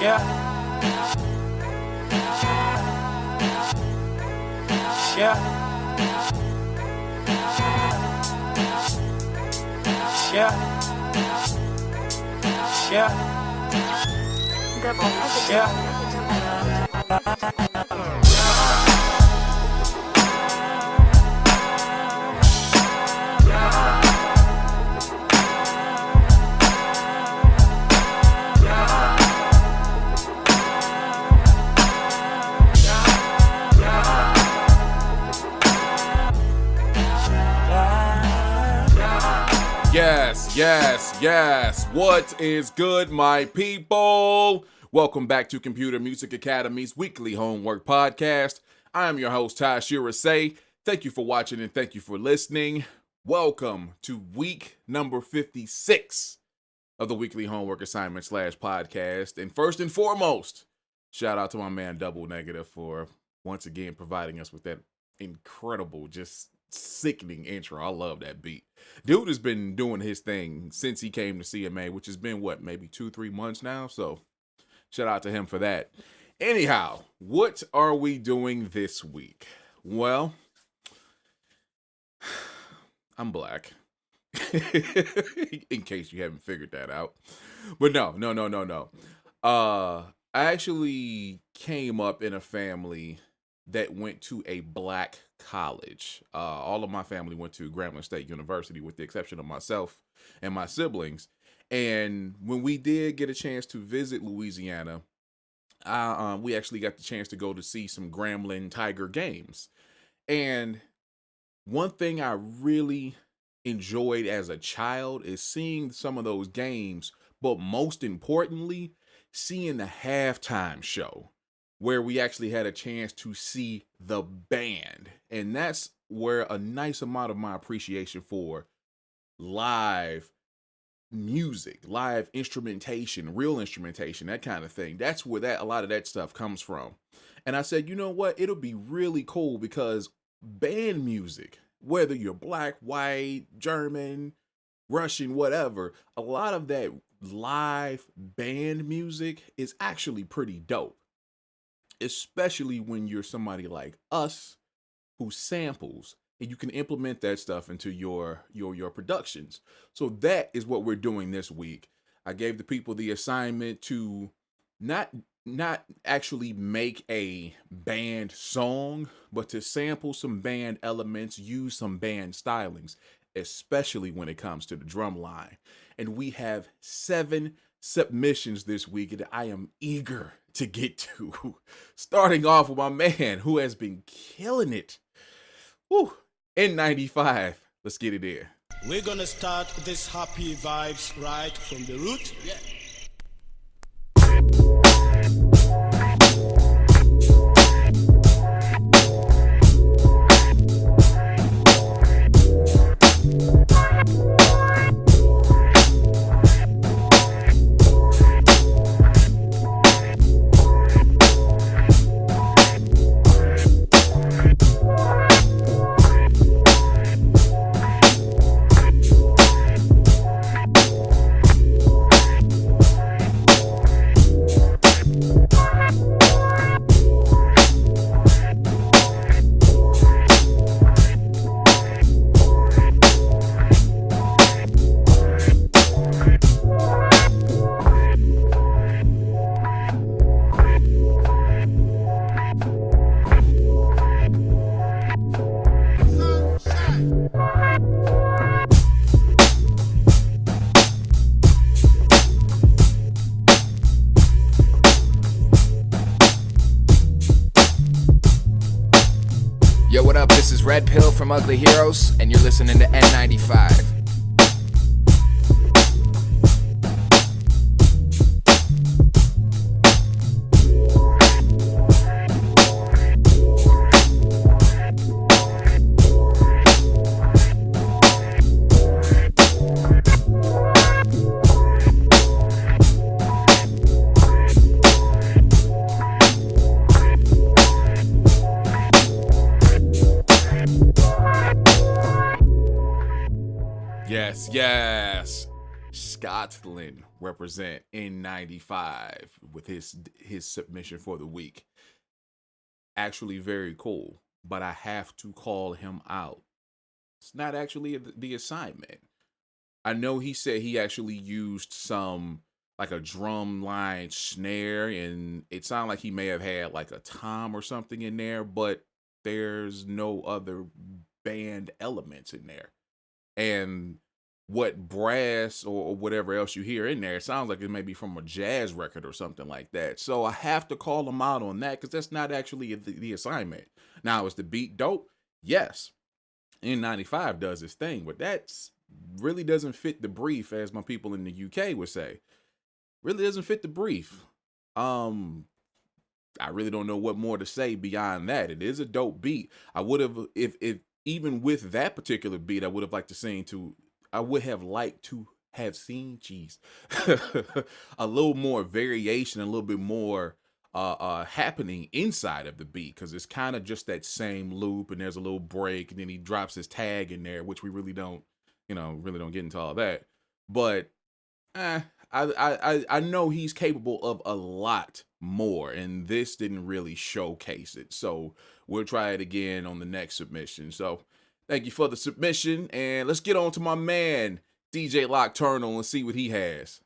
Yeah. Yeah. Yeah. Yeah. Yes. What is good, my people? Welcome back to Computer Music Academy's weekly homework podcast. I am your host, Taharga. Thank you for watching and thank you for listening. Welcome to week number 56 of the weekly homework assignment / podcast. And first and foremost, shout out to my man Double Negative for once again providing us with that incredible, just sickening intro. I love that beat. Dude has been doing his thing since he came to CMA, which has been maybe 2-3 months now. So shout out to him for that. Anyhow, what are we doing this week? Well, I'm black. In case you haven't figured that out. But no. I actually came up in a family that went to a black college. All of my family went to Grambling State University with the exception of myself and my siblings. And when we did get a chance to visit Louisiana, we actually got the chance to go to see some Grambling Tiger games. And one thing I really enjoyed as a child is seeing some of those games, but most importantly, seeing the halftime show, where we actually had a chance to see the band. And that's where a nice amount of my appreciation for live music, live instrumentation, real instrumentation, that kind of thing, that's where a lot of that stuff comes from. And I said, you know what? It'll be really cool because band music, whether you're black, white, German, Russian, whatever, a lot of that live band music is actually pretty dope. Especially when you're somebody like us who samples and you can implement that stuff into your productions. So that is what we're doing this week. I gave the people the assignment to not actually make a band song, but to sample some band elements, use some band stylings, especially when it comes to the drum line. And we have 7 submissions this week that I am eager to get to. Starting off with my man who has been killing it. Woo, N95. Let's get it in. We're gonna start this happy vibes right from the root. Yeah. Yo, what up? This is Red Pill from Ugly Heroes, and you're listening to N95. Scotland represent N95 with his submission for the week. Actually very cool, but I have to call him out. It's not actually the assignment. I know he said he actually used some like a drum line snare, and it sounded like he may have had like a tom or something in there, but there's no other band elements in there. And what brass or whatever else you hear in there, it sounds like it may be from a jazz record or something like that. So I have to call him out on that because that's not actually the assignment. Now, is the beat dope? Yes. N95 does his thing, but that's really doesn't fit the brief, as my people in the UK would say. Really doesn't fit the brief. I really don't know what more to say beyond that. It is a dope beat. I would have, if even with that particular beat, I would have liked to sing to. I would have liked to have seen, a little more variation, a little bit more happening inside of the beat, because it's kind of just that same loop, and there's a little break, and then he drops his tag in there, which we really don't, really don't get into all that. But I know he's capable of a lot more, and this didn't really showcase it. So we'll try it again on the next submission. So thank you for the submission, and let's get on to my man, DJ Lockturnal, and see what he has.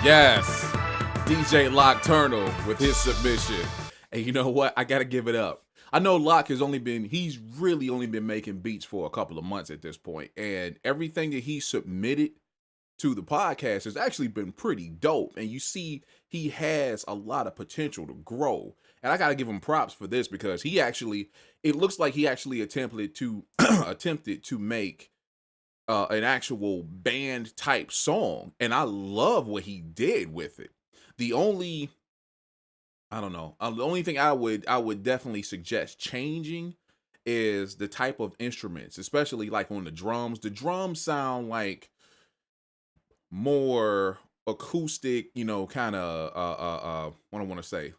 Yes, DJ Lockturnal with his submission. And you know what? I gotta give it up. I know Lock he's really only been making beats for a couple of months at this point, and everything that he submitted to the podcast has actually been pretty dope. And you see, he has a lot of potential to grow. And I gotta give him props for this, because it looks like he actually attempted to make an actual band type song, and I love what he did with it. The only thing I would definitely suggest changing is the type of instruments, especially like on the drums. The drums sound like more acoustic, kind of what I want to say.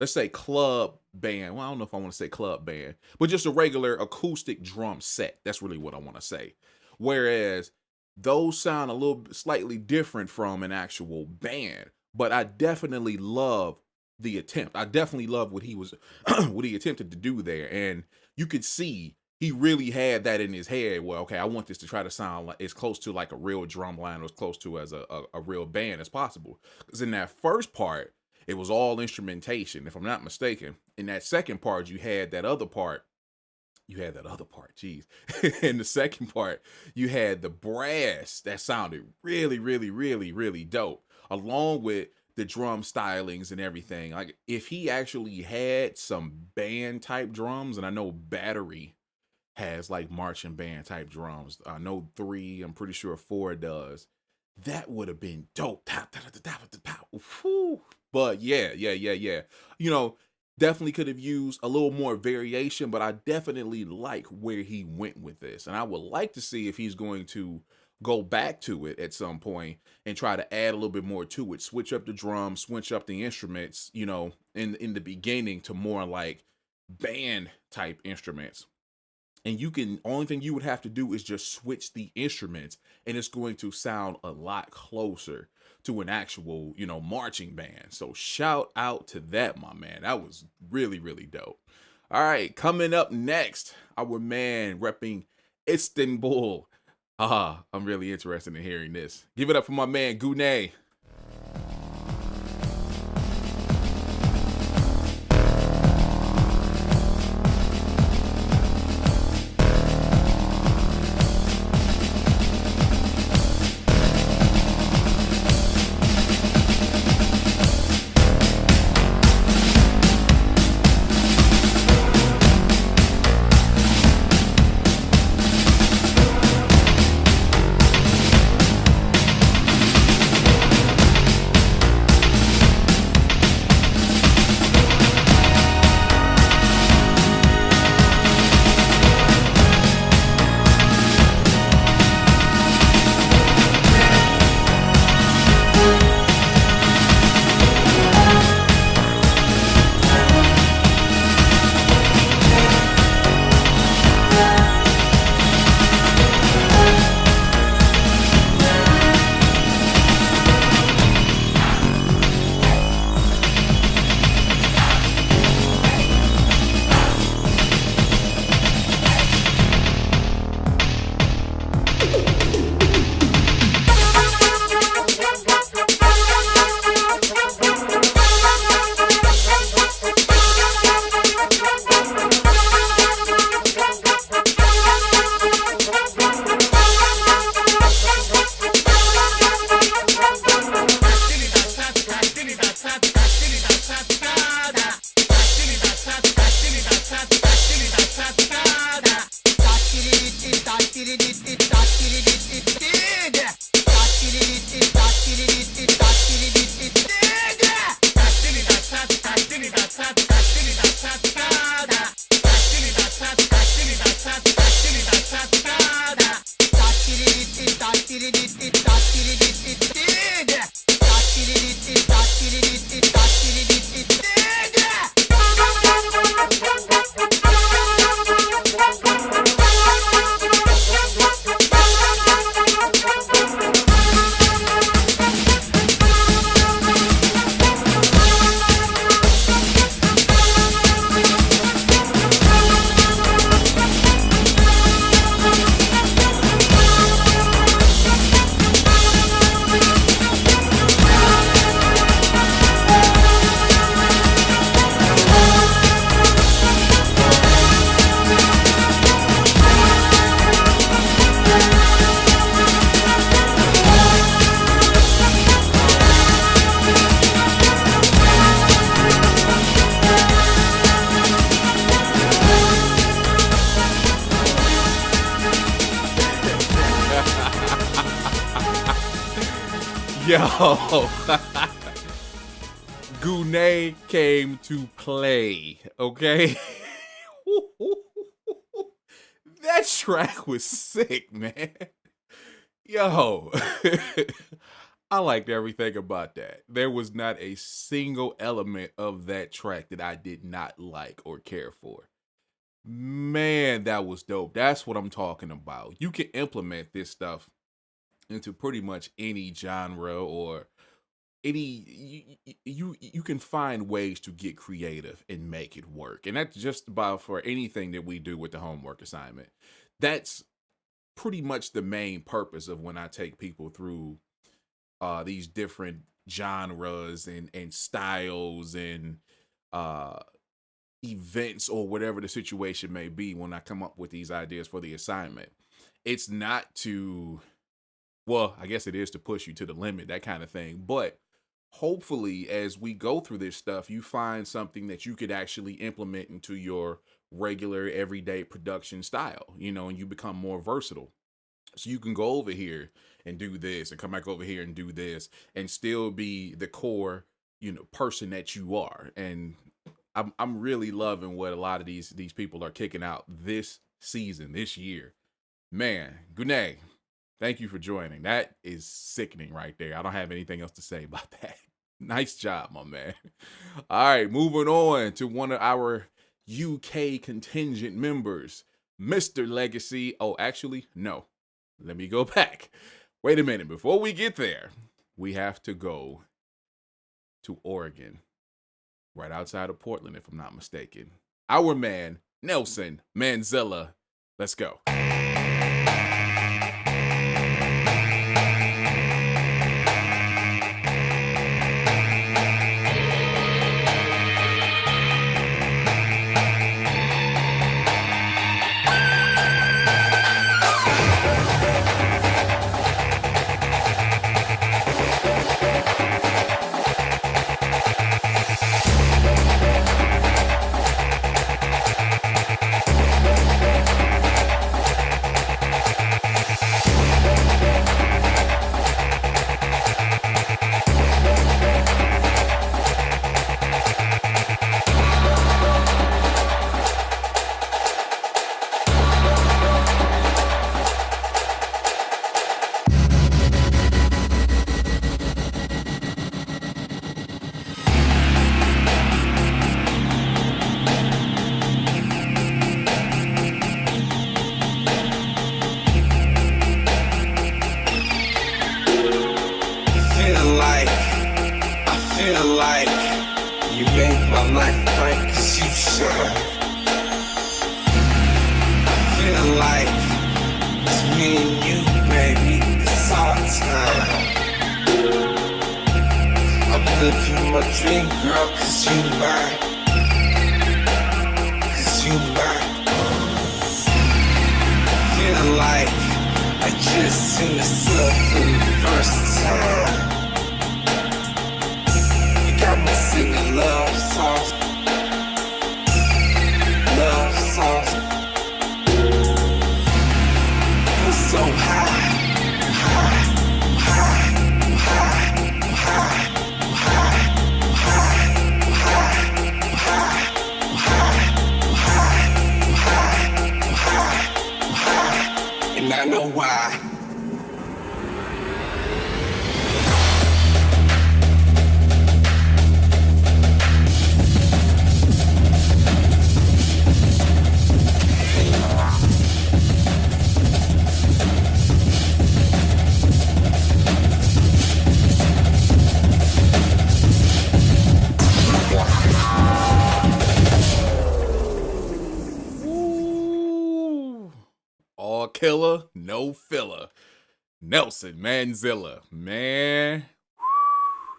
Let's say club band. Well, I don't know if I want to say club band, but just a regular acoustic drum set. That's really what I want to say. Whereas those sound a little slightly different from an actual band, but I definitely love the attempt. I definitely love what he attempted to do there. And you could see he really had that in his head. Well, okay, I want this to try to sound like as close to like a real drum line, or as close to as a real band as possible. Because in that first part, it was all instrumentation, if I'm not mistaken. In that second part, you had that other part you had that other part, geez. And the second part, you had the brass that sounded really, really, really, really dope, along with the drum stylings and everything. Like if he actually had some band type drums, and I know Battery has like marching band type drums. I know 3, I'm pretty sure 4 does. That would have been dope. Whew. But yeah. You know, definitely could have used a little more variation, but I definitely like where he went with this. And I would like to see if he's going to go back to it at some point and try to add a little bit more to it. Switch up the drums, switch up the instruments, you know, in the beginning to more like band type instruments. And you can, only thing you would have to do is just switch the instruments, and it's going to sound a lot closer to an actual, you know, marching band. So shout out to that, my man. That was really, really dope. All right, coming up next, our man repping Istanbul. I'm really interested in hearing this. Give it up for my man, Gune. Yo, Gune came to play, okay? That track was sick, man. Yo, I liked everything about that. There was not a single element of that track that I did not like or care for. Man, that was dope. That's what I'm talking about. You can implement this stuff into pretty much any genre or any you can find ways to get creative and make it work. And that's just about for anything that we do with the homework assignment. That's pretty much the main purpose of when I take people through these different genres and styles and events or whatever the situation may be when I come up with these ideas for the assignment. It's not to, well, I guess it is to push you to the limit, that kind of thing. But hopefully, as we go through this stuff, you find something that you could actually implement into your regular, everyday production style, and you become more versatile. So you can go over here and do this and come back over here and do this and still be the core, person that you are. And I'm really loving what a lot of these people are kicking out this season, this year. Man, Gunay, thank you for joining. That is sickening right there. I don't have anything else to say about that. Nice job, my man. All right, moving on to one of our UK contingent members, Mr. Legacy. Oh, actually, no. Let me go back. Wait a minute. Before we get there, we have to go to Oregon, right outside of Portland, if I'm not mistaken. Our man, Nelson Manzilla. Let's go. Killer, no filler. Nelson Manzilla, man,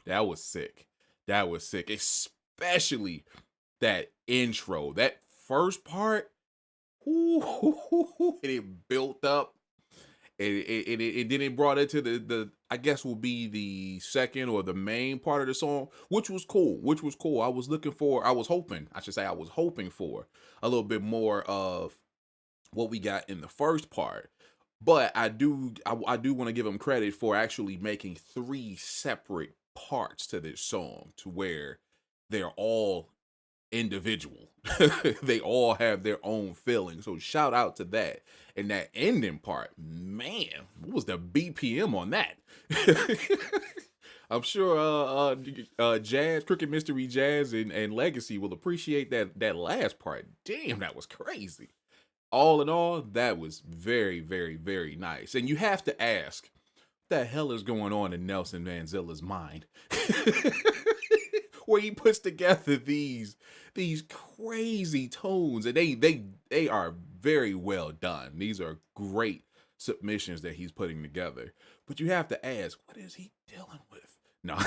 that was sick. That was sick, especially that intro, that first part. It built up, and then it brought it to the I guess will be the second or the main part of the song, which was cool. I was hoping for a little bit more of what we got in the first part, but I do want to give them credit for actually making 3 separate parts to this song to where they're all individual. They all have their own feelings. So shout out to that. And that ending part, man, what was the BPM on that? I'm sure Jazz, Cricket Mystery Jazz and Legacy will appreciate that last part. Damn, that was crazy. All in all, that was very, very, very nice. And you have to ask, what the hell is going on in Nelson Manzilla's mind? Where he puts together these crazy tones, and they are very well done. These are great submissions that he's putting together. But you have to ask, what is he dealing with? No.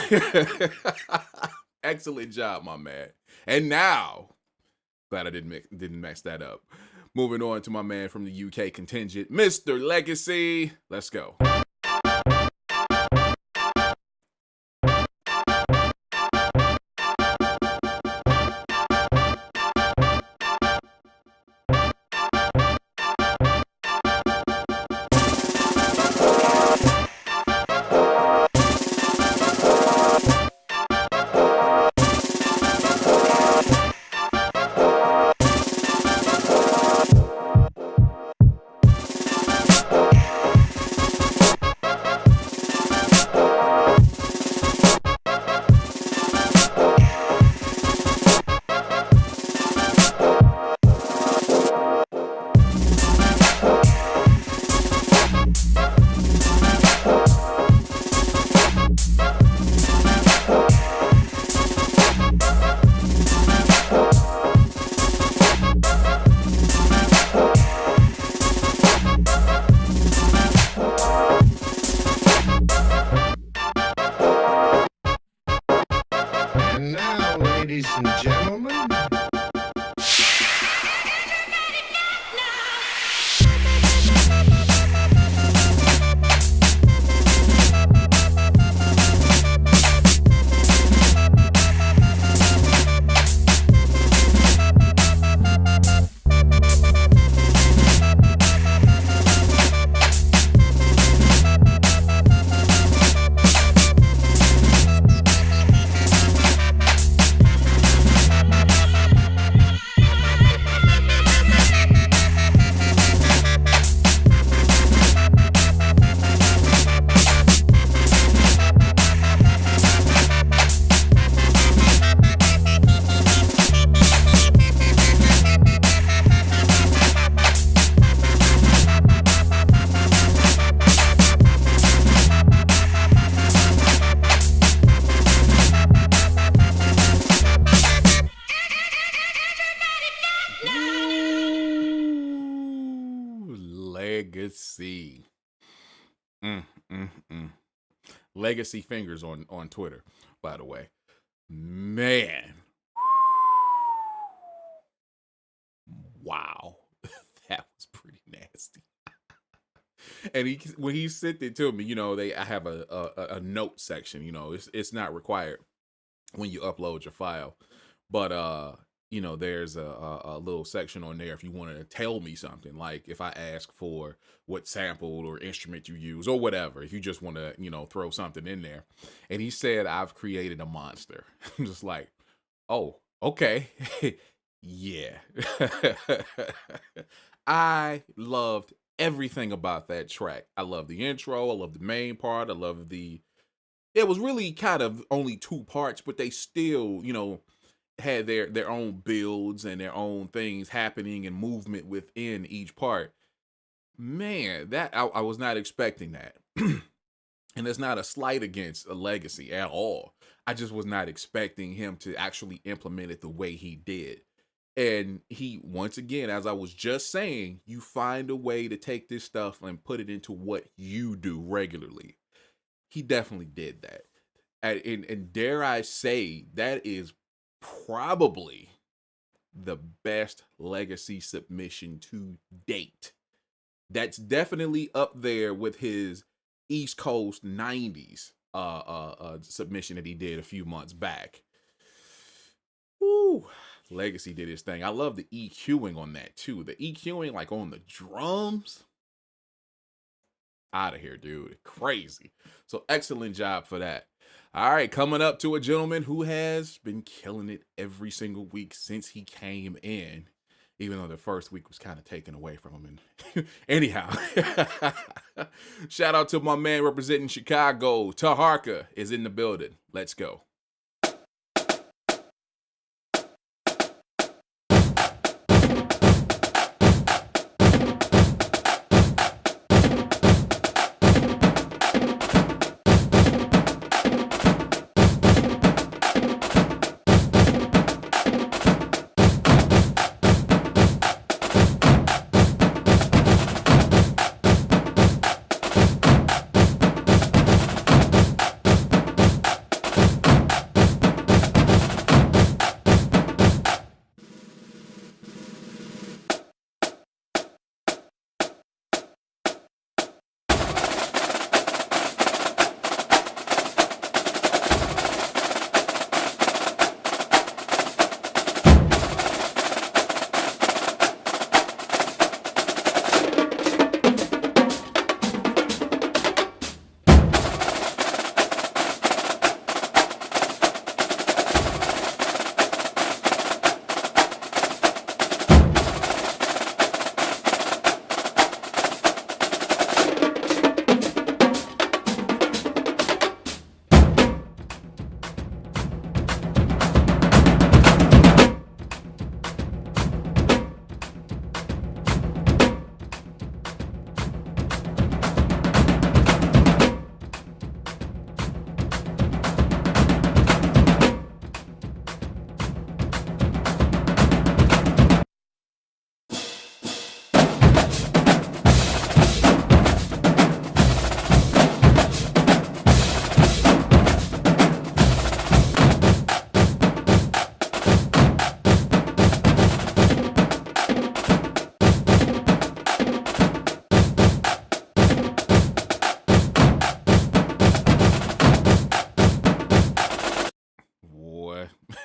Excellent job, my man. And now, Glad I didn't mess that up. Moving on to my man from the UK contingent, Mr. Legacy. Let's go. And now, ladies and gentlemen, Legacy. Legacy fingers on Twitter, by the way. Man. Wow. That was pretty nasty. And when he sent it to me, you know, I have a note section, you know, it's not required when you upload your file. But you know, there's a little section on there if you wanted to tell me something, like if I ask for what sample or instrument you use or whatever, if you just want to, you know, throw something in there. And he said, I've created a monster. I'm just like, oh, okay. Yeah. I loved everything about that track. I love the intro. I love the main part. I love it was really kind of only two parts, but they still, you know, had their own builds and their own things happening and movement within each part. Man, that I was not expecting that. And it's not a slight against a Legacy at all. I just was not expecting him to actually implement it the way he did. And he, once again, as I was just saying, you find a way to take this stuff and put it into what you do regularly. He definitely did that. And dare I say, that is probably the best Legacy submission to date. That's definitely up there with his East Coast 90s submission that he did a few months back. Woo. Legacy did his thing. I love the EQing on that too. The EQing like on the drums. Out of here, dude. Crazy. So excellent job for that. All right, coming up to a gentleman who has been killing it every single week since he came in, even though the first week was kind of taken away from him. And anyhow, shout out to my man representing Chicago. Taharga is in the building. Let's go.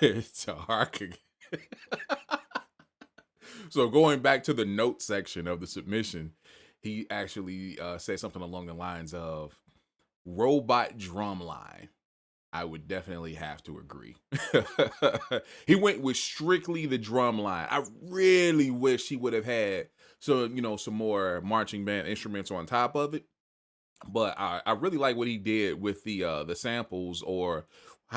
Taharga. So going back to the note section of the submission, he actually said something along the lines of robot drum line. I would definitely have to agree. He went with strictly the drum line. I really wish he would have had some more marching band instruments on top of it. But I really like what he did with the samples or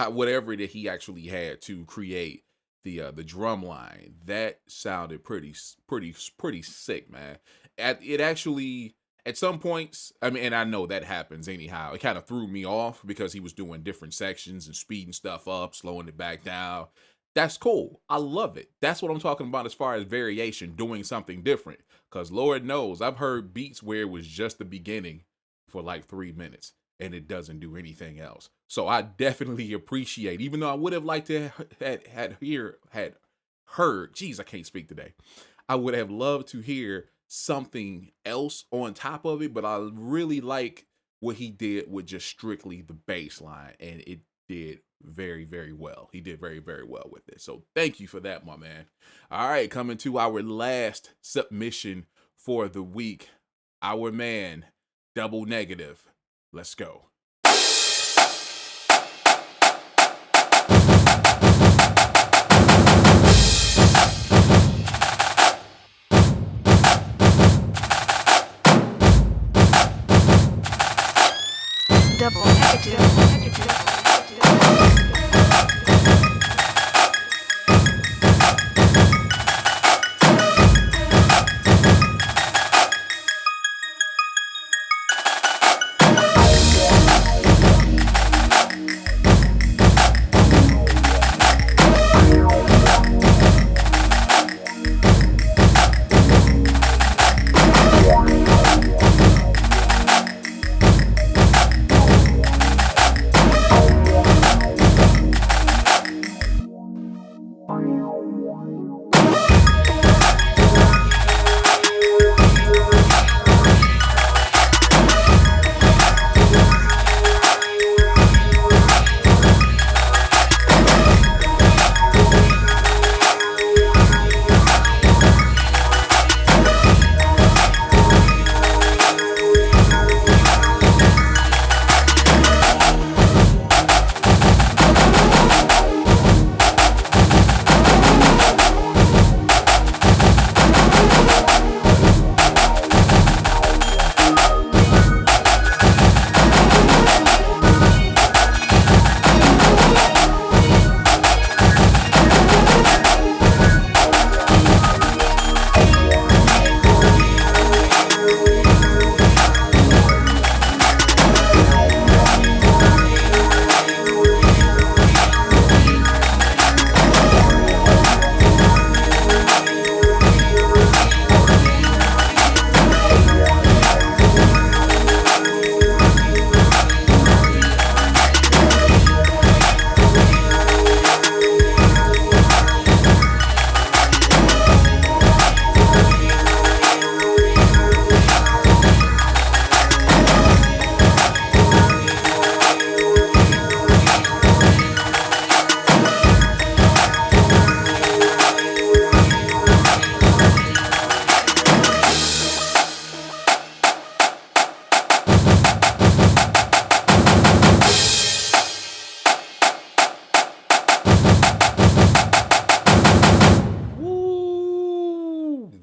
whatever that he actually had to create the drum line. That sounded pretty sick, man. It actually at some points, I mean, and I know that happens anyhow. It kind of threw me off because he was doing different sections and speeding stuff up, slowing it back down. That's cool. I love it. That's what I'm talking about as far as variation, doing something different. Because Lord knows, I've heard beats where it was just the beginning for like 3 minutes and it doesn't do anything else. So I definitely appreciate, even though I would have liked to had heard, geez, I can't speak today. I would have loved to hear something else on top of it, but I really like what he did with just strictly the bass line, and it did very, very well. He did very, very well with it. So thank you for that, my man. All right, coming to our last submission for the week. Our man, Double Negative. Let's go. Double negative.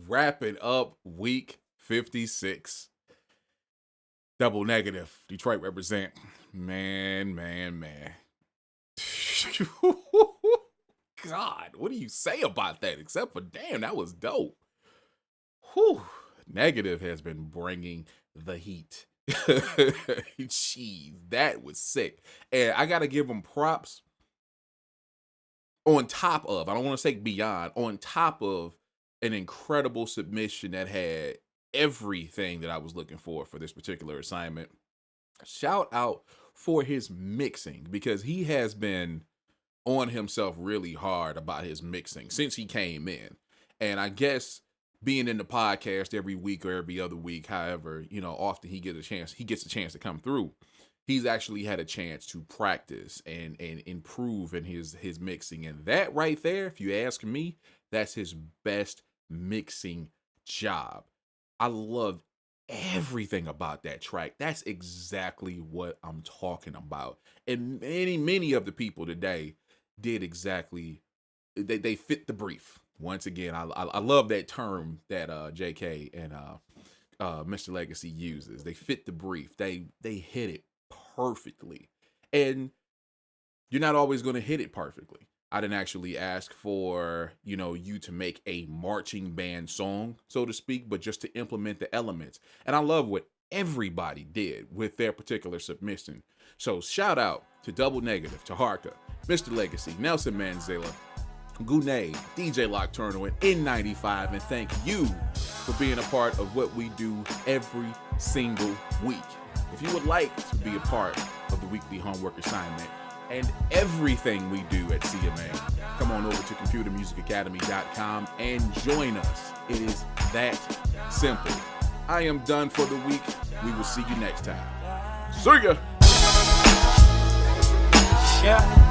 Wrapping up week 56. Double Negative. Detroit represent. Man. God, what do you say about that? Except for, damn, that was dope. Whew. Negative has been bringing the heat. Jeez, that was sick. And I got to give him props on top of, I don't want to say beyond, on top of an incredible submission that had everything that I was looking for this particular assignment. Shout out for his mixing, because he has been on himself really hard about his mixing since he came in. And I guess being in the podcast every week or every other week, however, often he gets a chance to come through. he's actually had a chance to practice and improve in his mixing. And that right there, if you ask me, that's his best mixing job. I loved everything about that track. That's exactly what I'm talking about. And many of the people today did exactly, they fit the brief. Once again, I love that term that JK and Mr. Legacy uses. They fit the brief. They hit it perfectly. And you're not always going to hit it perfectly. I didn't actually ask for, you to make a marching band song, so to speak, but just to implement the elements. And I love what everybody did with their particular submission. So shout out to Double Negative, Taharga, Mr. Legacy, Nelson Manzilla, Gune, DJ Lockturnal, and N95, and thank you for being a part of what we do every single week. If you would like to be a part of the weekly homework assignment and everything we do at CMA, come on over to computermusicacademy.com and join us. It is that simple. I am done for the week. We will see you next time. See ya! Yeah.